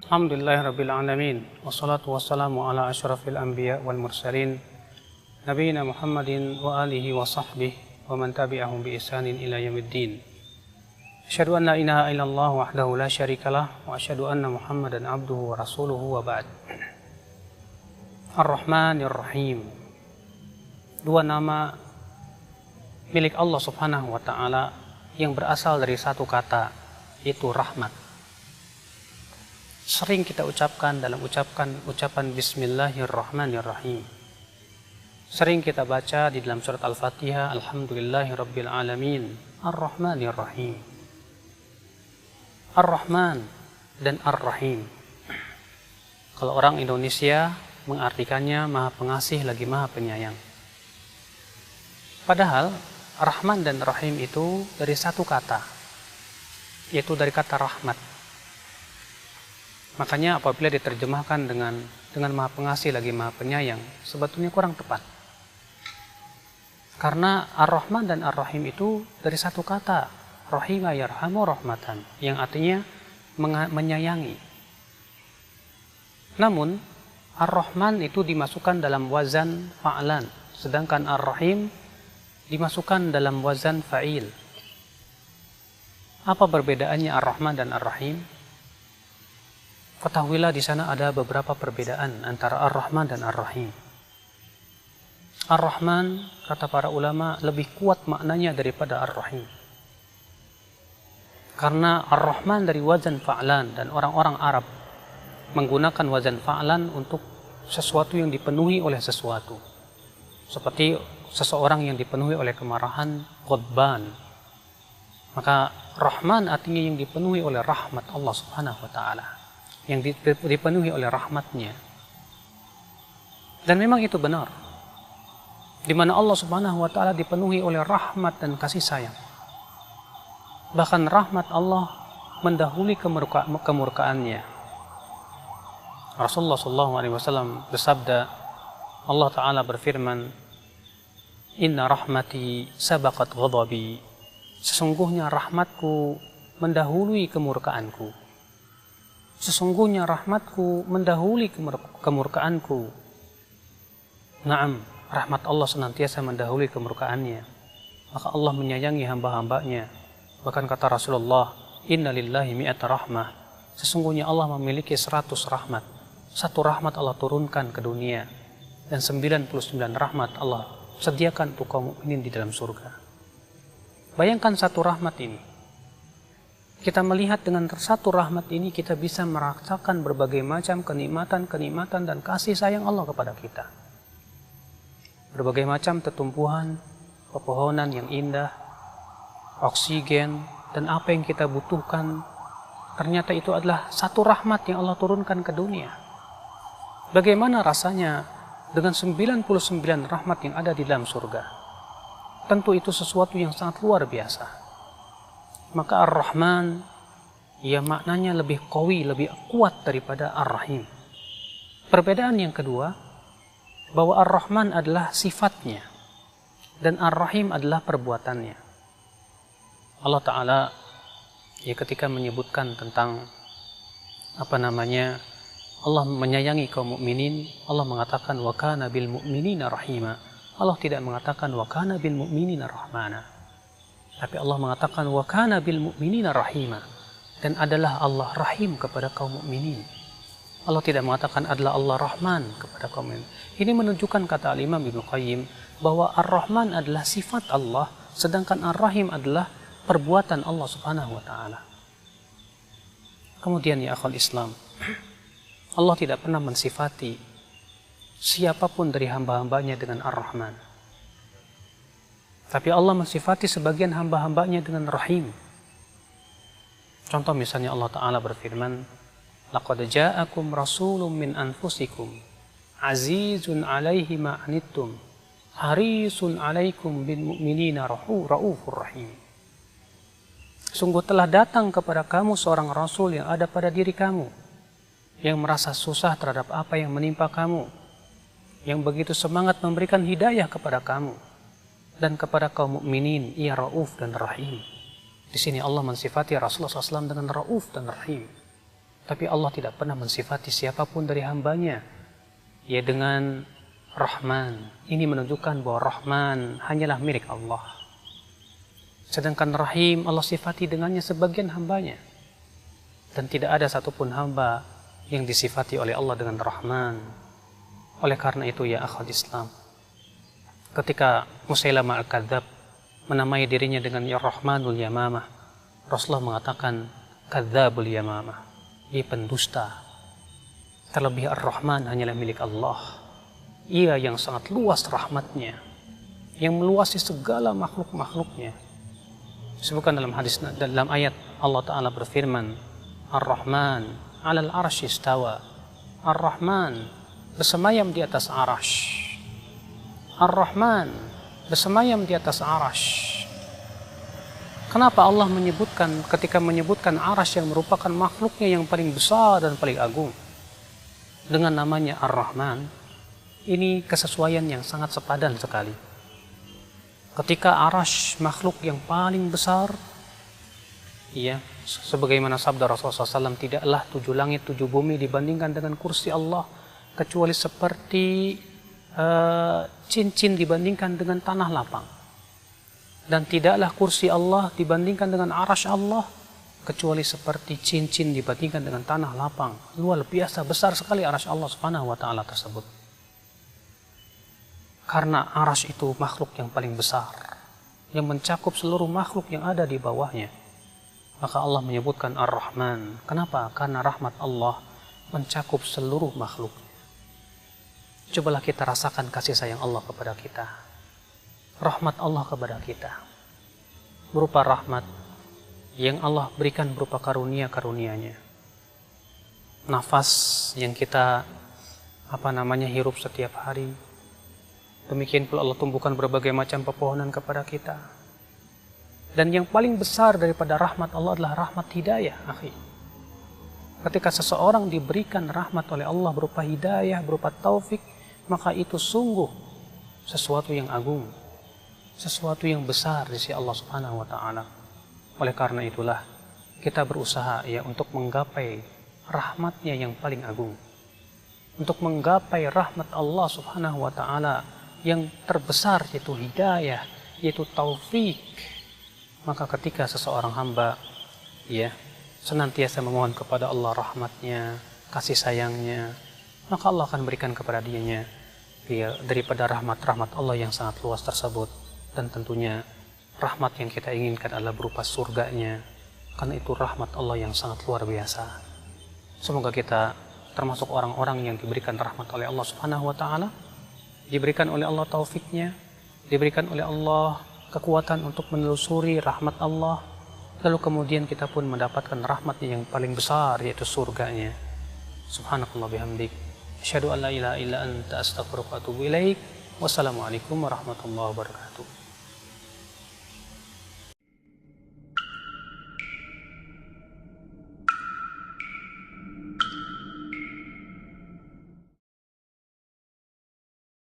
Alhamdulillahirabbil alamin wassalatu wassalamu ala asyrafil anbiya wal mursalin nabiyina Muhammadin wa alihi wa sahbihi wa man tabi'ahum bi ihsanin ila yaumiddin. Asyhadu an la ilaha illallah wahdahu la syarikalah wa asyhadu anna Muhammadan abduhu wa rasuluhu wa ba'd. Ar-Rahmanir Rahim. Dua nama milik Allah Subhanahu wa taala yang berasal dari satu kata, yaitu rahmat. Sering kita ucapkan dalam ucapan Bismillahirrahmanirrahim. Sering kita baca di dalam surat Al-Fatihah, Alhamdulillahirabbil alamin, Ar-Rahmanirrahim. Ar-Rahman dan Ar-Rahim. Kalau orang Indonesia mengartikannya Maha Pengasih lagi Maha Penyayang. Padahal Rahman dan Rahim itu dari satu kata, yaitu dari kata rahmat. Makanya apabila diterjemahkan dengan Maha Pengasih lagi Maha Penyayang, sebetulnya kurang tepat. Karena Ar-Rahman dan Ar-Rahim itu dari satu kata, Rahima yarhamu rahmatan, yang artinya menyayangi. Namun Ar-Rahman itu dimasukkan dalam wazan fa'lan, sedangkan Ar-Rahim dimasukkan dalam wazan fa'il. Apa perbedaannya Ar-Rahman dan Ar-Rahim? Ketahuilah di sana ada beberapa perbedaan antara Ar-Rahman dan Ar-Rahim. Ar-Rahman, kata para ulama, lebih kuat maknanya daripada Ar-Rahim. Karena Ar-Rahman dari wazan fa'lan, dan orang-orang Arab menggunakan wazan fa'lan untuk sesuatu yang dipenuhi oleh sesuatu. Seperti seseorang yang dipenuhi oleh kemarahan, ghadban. Maka Rahman artinya yang dipenuhi oleh rahmat Allah Subhanahu wa taala, yang dipenuhi oleh rahmatnya. Dan memang itu benar, di mana Allah Subhanahu wa taala dipenuhi oleh rahmat dan kasih sayang. Bahkan rahmat Allah mendahului kemurkaannya. Rasulullah SAW bersabda, Allah Ta'ala berfirman, Inna rahmati sabaqat ghadabi. Sesungguhnya rahmatku mendahului kemurkaanku. Sesungguhnya rahmatku mendahului kemurkaanku. Naam, rahmat Allah senantiasa mendahului kemurkaannya. Maka Allah menyayangi hamba-hambanya. Bahkan kata Rasulullah, Inna lillahi mi'ata rahmah. Sesungguhnya Allah memiliki 100 rahmat. Satu rahmat Allah turunkan ke dunia, dan 99 rahmat Allah sediakan untuk kaum mukminin di dalam surga. Bayangkan satu rahmat ini. Kita melihat dengan satu rahmat ini kita bisa merasakan berbagai macam kenikmatan dan kasih sayang Allah kepada kita. Berbagai macam tetumbuhan, pepohonan yang indah, oksigen, dan apa yang kita butuhkan, ternyata itu adalah satu rahmat yang Allah turunkan ke dunia. Bagaimana rasanya dengan 99 rahmat yang ada di dalam surga? Tentu itu sesuatu yang sangat luar biasa. Maka Ar-Rahman, ya maknanya lebih qawi, lebih kuat daripada Ar-Rahim. Perbedaan yang kedua, bahwa Ar-Rahman adalah sifatnya, dan Ar-Rahim adalah perbuatannya. Allah Ta'ala, ya ketika menyebutkan tentang Allah menyayangi kaum mukminin, Allah mengatakan wa kana bil mu'minina rahima. Allah tidak mengatakan wa kana bil mu'minina rahmana. Tapi Allah mengatakan wa kana bil mu'minina rahima, dan adalah Allah rahim kepada kaum mukminin. Allah tidak mengatakan adalah Allah rahman kepada kaum mukminin. Ini menunjukkan kata Al-Imam Ibnu Qayyim bahwa Ar-Rahman adalah sifat Allah, sedangkan Ar-Rahim adalah perbuatan Allah Subhanahu wa taala. Kemudian ya akhul Islam, Allah tidak pernah mensifati siapapun dari hamba-hambanya dengan Ar-Rahman. Tapi Allah mensifati sebagian hamba-hambanya dengan Rahim. Contoh misalnya Allah Ta'ala berfirman, Laqad ja'akum rasulun min anfusikum, azizun alaihi ma'anittum, harisun alaikum bin mu'minina ra'ufur rahim. Sungguh telah datang kepada kamu seorang Rasul yang ada pada diri kamu, yang merasa susah terhadap apa yang menimpa kamu, yang begitu semangat memberikan hidayah kepada kamu, dan kepada kaum mukminin ia Rauf dan Rahim. Di sini Allah mensifati Rasulullah SAW dengan Rauf dan Rahim. Tapi Allah tidak pernah mensifati siapapun dari hambanya ya dengan Rahman. Ini menunjukkan bahwa Rahman hanyalah milik Allah. Sedangkan Rahim Allah sifati dengannya sebagian hambanya. Dan tidak ada satupun hamba yang disifati oleh Allah dengan Rahman. Oleh karena itu ya akhwat Islam, ketika Musailamah Al-Kadzab menamai dirinya dengan Ya Rahmanul Yamamah, Rasulullah mengatakan Kadzabul Yamamah, dia pendusta. Terlebih Ar-Rahman hanyalah milik Allah. Ia yang sangat luas rahmatnya, yang meluasi segala makhluk-makhluknya. Disebutkan dalam hadis, dalam ayat Allah Ta'ala berfirman, Ar-Rahman 'alal arsy istawa. Ar-Rahman bersemayam di atas arasy. Ar-Rahman bersemayam di atas arasy. Kenapa Allah menyebutkan, ketika menyebutkan arasy yang merupakan makhluknya yang paling besar dan paling agung dengan namanya Ar-Rahman? Ini kesesuaian yang sangat sepadan sekali. Ketika arasy makhluk yang paling besar, ya, sebagaimana sabda Rasulullah SAW, tidaklah 7 langit 7 bumi dibandingkan dengan kursi Allah kecuali seperti cincin dibandingkan dengan tanah lapang. Dan tidaklah kursi Allah dibandingkan dengan arasy Allah kecuali seperti cincin dibandingkan dengan tanah lapang. Luar biasa besar sekali arasy Allah Subhanahu wa Ta'ala tersebut. Karena arasy itu makhluk yang paling besar, yang mencakup seluruh makhluk yang ada di bawahnya. Maka Allah menyebutkan Ar-Rahman. Kenapa? Karena rahmat Allah mencakup seluruh makhluk. Cobalah kita rasakan kasih sayang Allah kepada kita. Rahmat Allah kepada kita berupa rahmat yang Allah berikan berupa karunia-karunia-Nya. Nafas yang kita hirup setiap hari. Demikian pula Allah tumbuhkan berbagai macam pepohonan kepada kita. Dan yang paling besar daripada rahmat Allah adalah rahmat hidayah, akhi. Ketika seseorang diberikan rahmat oleh Allah berupa hidayah, berupa taufik, maka itu sungguh sesuatu yang agung, sesuatu yang besar di sisi Allah Subhanahu wa Ta'ala. Oleh karena itulah kita berusaha ya untuk menggapai rahmatnya yang paling agung, untuk menggapai rahmat Allah Subhanahu wa Ta'ala yang terbesar, yaitu hidayah, yaitu taufik. Maka ketika seseorang hamba ya senantiasa memohon kepada Allah rahmatnya, kasih sayangnya, maka Allah akan berikan kepada dianya ya, daripada rahmat-rahmat Allah yang sangat luas tersebut. Dan tentunya rahmat yang kita inginkan adalah berupa surganya, karena itu rahmat Allah yang sangat luar biasa. Semoga kita termasuk orang-orang yang diberikan rahmat oleh Allah Subhanahu wa Ta'ala, diberikan oleh Allah taufiknya, diberikan oleh Allah kekuatan untuk menelusuri rahmat Allah, lalu kemudian kita pun mendapatkan rahmatnya yang paling besar, yaitu surganya. Subhanakallah bihamdik, asyhadu an la ilaha illa anta, astaghfiruka wa atubu ilaik. Wassalamualaikum warahmatullahi wabarakatuh.